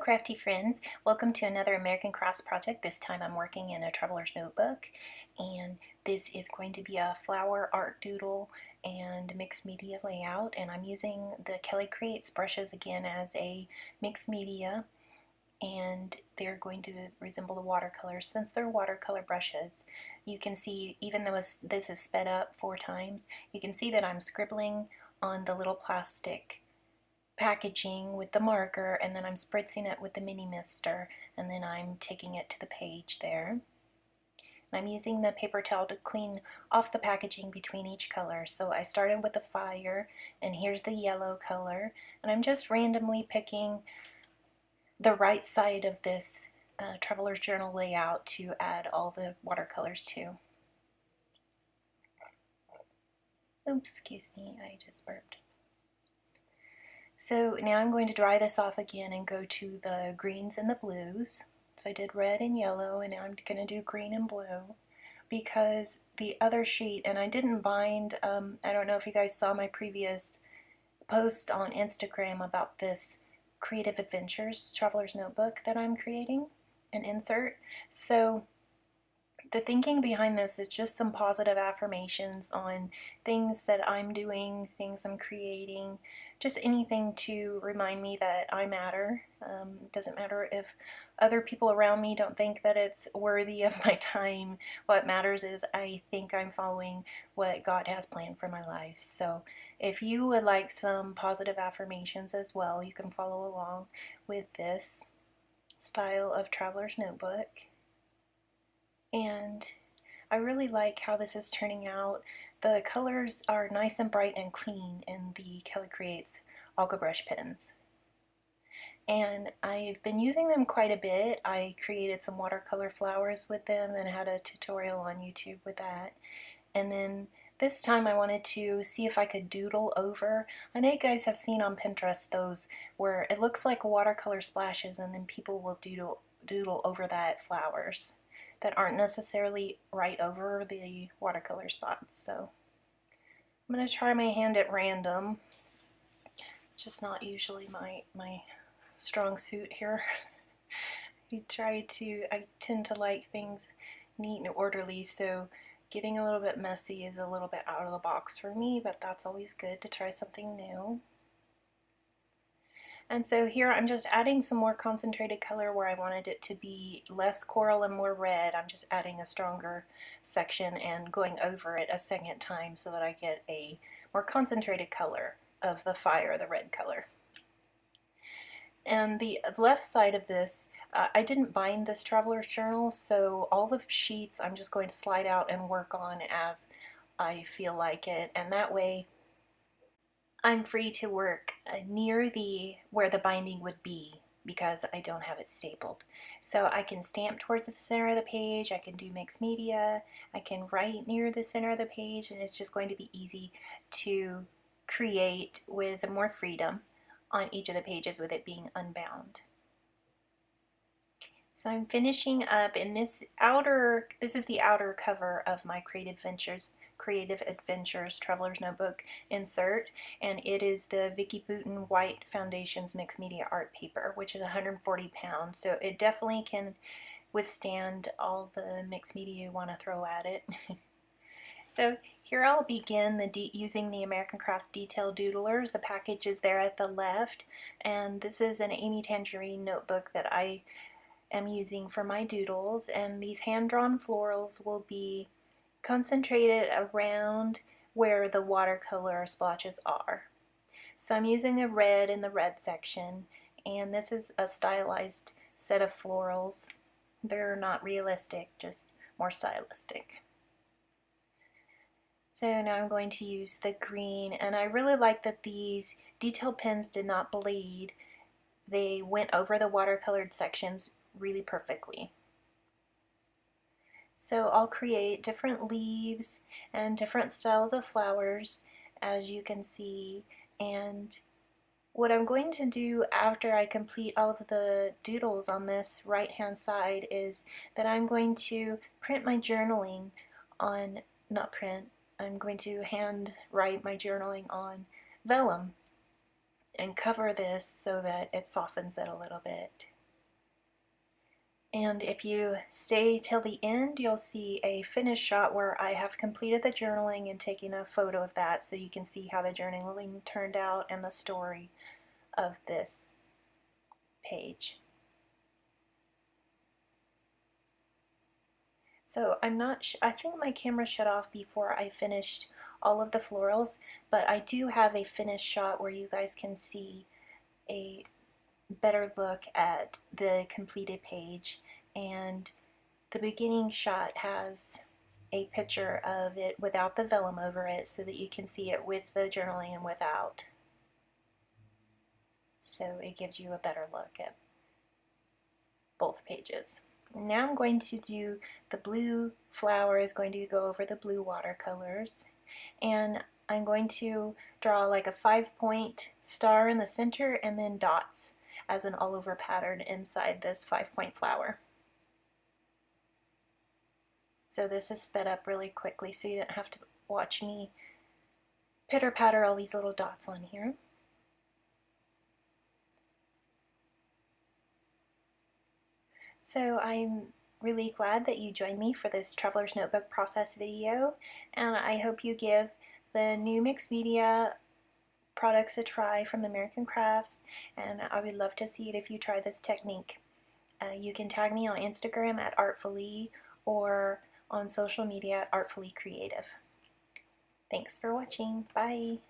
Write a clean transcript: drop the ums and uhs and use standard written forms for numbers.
crafty friends, welcome to another American Crafts project. This time I'm working in a traveler's notebook, and this is going to be a flower art doodle and mixed media layout, and I'm using the Calico brushes again as a mixed media, and they're going to resemble the watercolors. Since they're watercolor brushes, you can see, even though this is sped up 4 times, you can see that I'm scribbling on the little plastic packaging with the marker, and then I'm spritzing it with the mini mister, and then I'm taking it to the page there. And I'm using the paper towel to clean off the packaging between each color. So I started with the fire, and here's the yellow color, and I'm just randomly picking the right side of this traveler's journal layout to add all the watercolors to. Oops, excuse me, I just burped. So now I'm going to dry this off again and go to the greens and the blues. So I did red and yellow, and now I'm going to do green and blue, because the other sheet, and I didn't bind, I don't know if you guys saw my previous post on Instagram about this Creative Adventures Traveler's Notebook that I'm creating, an insert. So the thinking behind this is just some positive affirmations on things that I'm doing, things I'm creating, just anything to remind me that I matter. It doesn't matter if other people around me don't think that it's worthy of my time. What matters is I think I'm following what God has planned for my life. So if you would like some positive affirmations as well, you can follow along with this style of Traveler's Notebook. And I really like how this is turning out. The colors are nice and bright and clean in the Calico Alga brush pens. And I've been using them quite a bit. I created some watercolor flowers with them and had a tutorial on YouTube with that. And then this time I wanted to see if I could doodle over. I know you guys have seen on Pinterest those where it looks like watercolor splashes and then people will doodle over that flowers that aren't necessarily right over the watercolor spots. So I'm going to try my hand at random. It's just not usually my strong suit here. I tend to like things neat and orderly, so getting a little bit messy is a little bit out of the box for me, but that's always good to try something new. And so here I'm just adding some more concentrated color where I wanted it to be less coral and more red. I'm just adding a stronger section and going over it a second time so that I get a more concentrated color of the fire, the red color. And the left side of this, I didn't bind this traveler's journal, so all the sheets I'm just going to slide out and work on as I feel like it, and that way I'm free to work near where the binding would be because I don't have it stapled. So I can stamp towards the center of the page, I can do mixed media, I can write near the center of the page, and it's just going to be easy to create with more freedom on each of the pages with it being unbound. So I'm finishing up in this is the outer cover of my Creative Adventures Traveler's Notebook insert, and it is the Vicki Boutin White Foundations Mixed Media Art Paper, which is 140 pounds, so it definitely can withstand all the mixed media you want to throw at it. So here I'll begin using the American Crafts Detail Doodlers. The package is there at the left, and this is an Amy Tangerine notebook that I am using for my doodles, and these hand-drawn florals will be concentrated around where the watercolor splotches are. So I'm using a red in the red section, and this is a stylized set of florals. They're not realistic, just more stylistic. So now I'm going to use the green, and I really like that these detail pens did not bleed. They went over the watercolored sections really perfectly. So I'll create different leaves and different styles of flowers, as you can see, and what I'm going to do after I complete all of the doodles on this right hand side is that I'm going to print my journaling on, I'm going to hand write my journaling on vellum and cover this so that it softens it a little bit. And if you stay till the end, you'll see a finished shot where I have completed the journaling and taken a photo of that so you can see how the journaling turned out and the story of this page. So I think my camera shut off before I finished all of the florals, but I do have a finished shot where you guys can see a better look at the completed page. And the beginning shot has a picture of it without the vellum over it so that you can see it with the journaling and without. So it gives you a better look at both pages. Now I'm going to do the blue flower is going to go over the blue watercolors, and I'm going to draw like a 5-point star in the center and then dots as an all over pattern inside this 5-point flower. So this is sped up really quickly so you don't have to watch me pitter patter all these little dots on here. So I'm really glad that you joined me for this Traveler's Notebook process video, and I hope you give the new mixed media products a try from American Crafts, and I would love to see it if you try this technique. You can tag me on Instagram at Artfully or on social media at Artfully Creative. Thanks for watching. Bye.